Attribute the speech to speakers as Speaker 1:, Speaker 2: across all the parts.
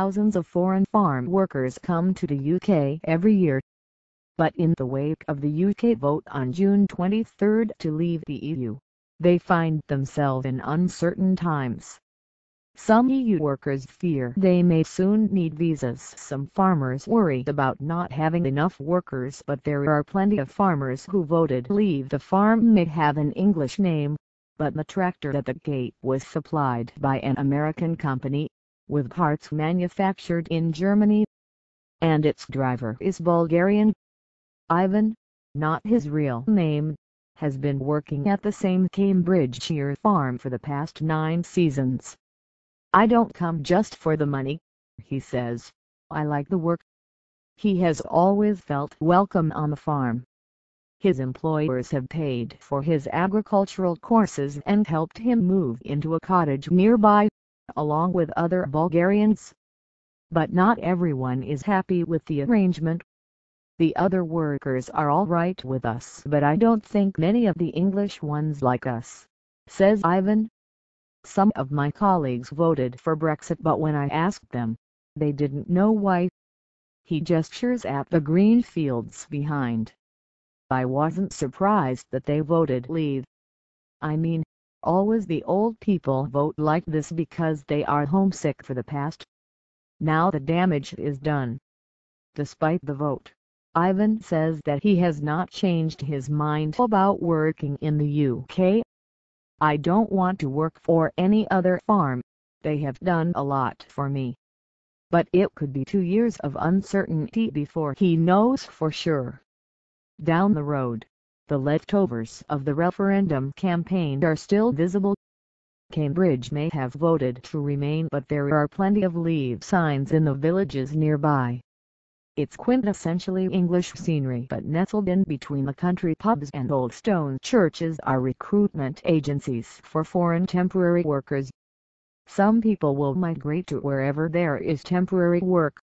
Speaker 1: thousands of foreign farm workers come to the UK every year. But in the wake of the UK vote on June 23 to leave the EU, they find themselves in uncertain times. Some EU workers fear they may soon need visas. Some farmers worry about not having enough workers, but there are plenty of farmers who voted leave. The farm may have an English name, but the tractor at the gate was supplied by an American company, with parts manufactured in Germany, and its driver is Bulgarian. Ivan, not his real name, has been working at the same Cambridgeshire farm for the past 9 seasons. "I don't come just for the money," he says. "I like the work." He has always felt welcome on the farm. His employers have paid for his agricultural courses and helped him move into a cottage nearby, along with other Bulgarians. But not everyone is happy with the arrangement. "The other workers are all right with us, but I don't think many of the English ones like us," says Ivan. "Some of my colleagues voted for Brexit, but when I asked them, they didn't know why." He gestures at the green fields behind. "I wasn't surprised that they voted leave. I mean, always the old people vote like this because they are homesick for the past. Now the damage is done." Despite the vote, Ivan says that he has not changed his mind about working in the UK. "I don't want to work for any other farm. They have done a lot for me." But it could be 2 years of uncertainty before he knows for sure. Down the road, the leftovers of the referendum campaign are still visible. Cambridge may have voted to remain, but there are plenty of leave signs in the villages nearby. It's quintessentially English scenery, but nestled in between the country pubs and old stone churches are recruitment agencies for foreign temporary workers. Some people will migrate to wherever there is temporary work.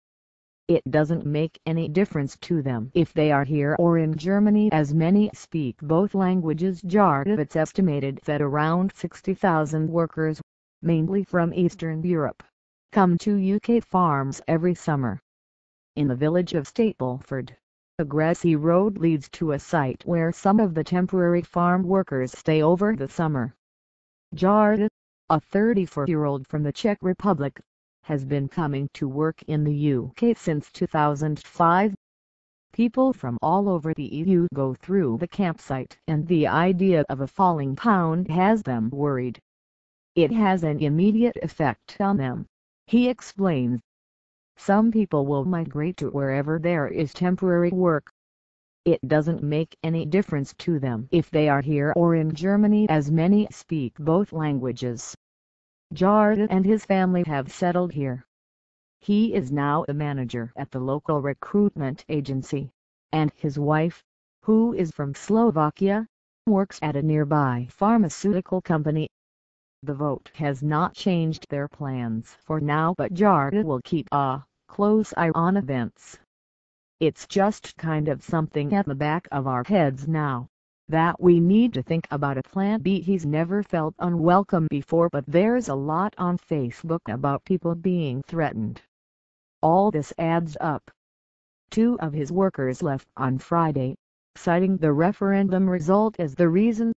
Speaker 1: It doesn't make any difference to them if they are here or in Germany, as many speak both languages. It's estimated that around 60,000 workers, mainly from Eastern Europe, come to UK farms every summer. In the village of Stapleford, a grassy road leads to a site where some of the temporary farm workers stay over the summer. Jarda, a 34-year-old from the Czech Republic, has been coming to work in the UK since 2005. People from all over the EU go through the campsite, and the idea of a falling pound has them worried. "It has an immediate effect on them," he explains. "Some people will migrate to wherever there is temporary work. It doesn't make any difference to them if they are here or in Germany, as many speak both languages." Jarda and his family have settled here. He is now the manager at the local recruitment agency, and his wife, who is from Slovakia, works at a nearby pharmaceutical company. The vote has not changed their plans for now, but Jarda will keep a close eye on events. "It's just kind of something at the back of our heads now, that we need to think about a plan B." He's never felt unwelcome before, but there's a lot on Facebook about people being threatened. All this adds up. 2 of his workers left on Friday, citing the referendum result as the reason.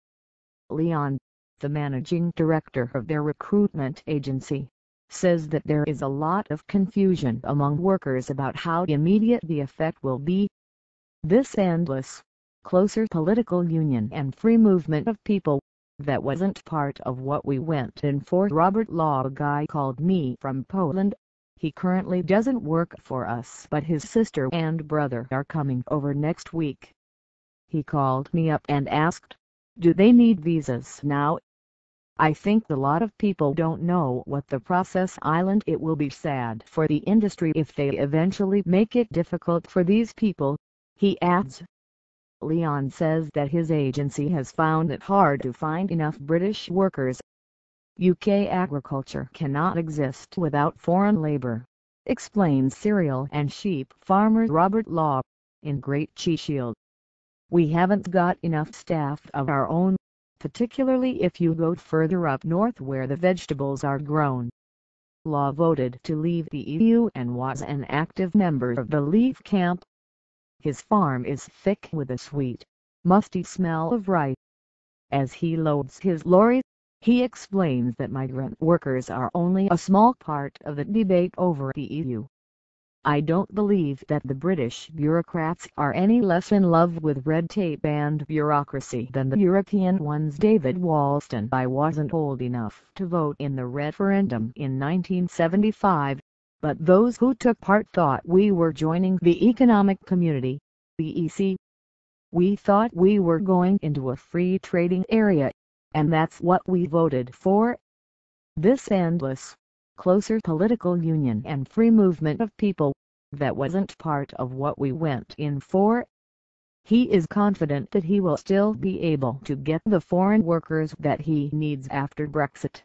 Speaker 1: Leon, the managing director of their recruitment agency, says that there is a lot of confusion among workers about how immediate the effect will be. "This endless, closer political union and free movement of people, that wasn't part of what we went in for." Robert Law, a guy called me from Poland. He currently doesn't work for us, but his sister and brother are coming over next week. He called me up and asked, "Do they need visas now?" "I think a lot of people don't know what the process island. It will be sad for the industry if they eventually make it difficult for these people," he adds. Leon says that his agency has found it hard to find enough British workers. "UK agriculture cannot exist without foreign labour," explains cereal and sheep farmer Robert Law, in Great Cheeshield. "We haven't got enough staff of our own, particularly if you go further up north where the vegetables are grown." Law voted to leave the EU and was an active member of the Leave camp. His farm is thick with a sweet, musty smell of rye. As he loads his lorry, he explains that migrant workers are only a small part of the debate over the EU. I don't believe that the British bureaucrats are any less in love with red tape and bureaucracy than the European ones. David Walston. I wasn't old enough to vote in the referendum in 1975, but those who took part thought we were joining the Economic Community, the EC. We thought we were going into a free trading area, and that's what we voted for. This endless, closer political union and free movement of people, that wasn't part of what we went in for. He is confident that he will still be able to get the foreign workers that he needs after Brexit.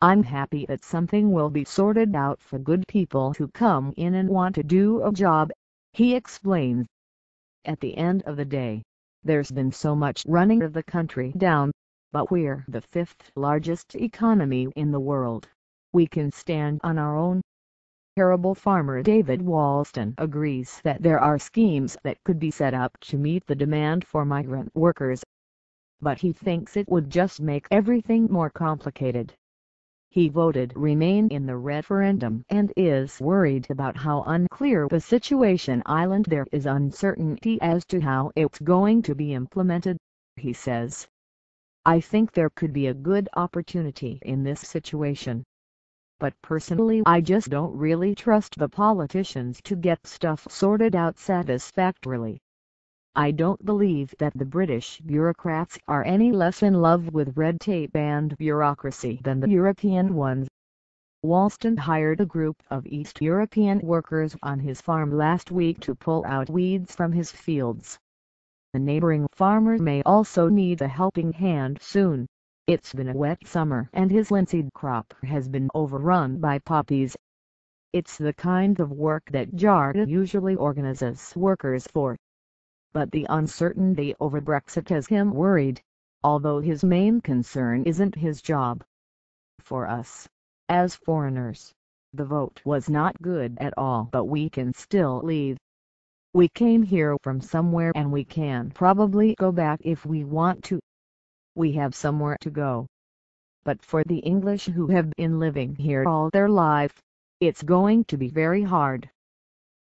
Speaker 1: I'm happy that something will be sorted out for good people who come in and want to do a job, he explains. At the end of the day, there's been so much running the country down, but we're the fifth largest economy in the world. We can stand on our own. Arable farmer David Walston agrees that there are schemes that could be set up to meet the demand for migrant workers, but he thinks it would just make everything more complicated. He voted Remain in the referendum and is worried about how unclear the situation island. There is uncertainty as to how it's going to be implemented, he says. I think there could be a good opportunity in this situation. But personally I just don't really trust the politicians to get stuff sorted out satisfactorily. I don't believe that the British bureaucrats are any less in love with red tape and bureaucracy than the European ones. Walston hired a group of East European workers on his farm last week to pull out weeds from his fields. The neighboring farmer may also need a helping hand soon. It's been a wet summer and his linseed crop has been overrun by poppies. It's the kind of work that JARD usually organizes workers for. But the uncertainty over Brexit has him worried, although his main concern isn't his job. For us, as foreigners, the vote was not good at all, but we can still leave. We came here from somewhere and we can probably go back if we want to. We have somewhere to go. But for the English who have been living here all their life, it's going to be very hard.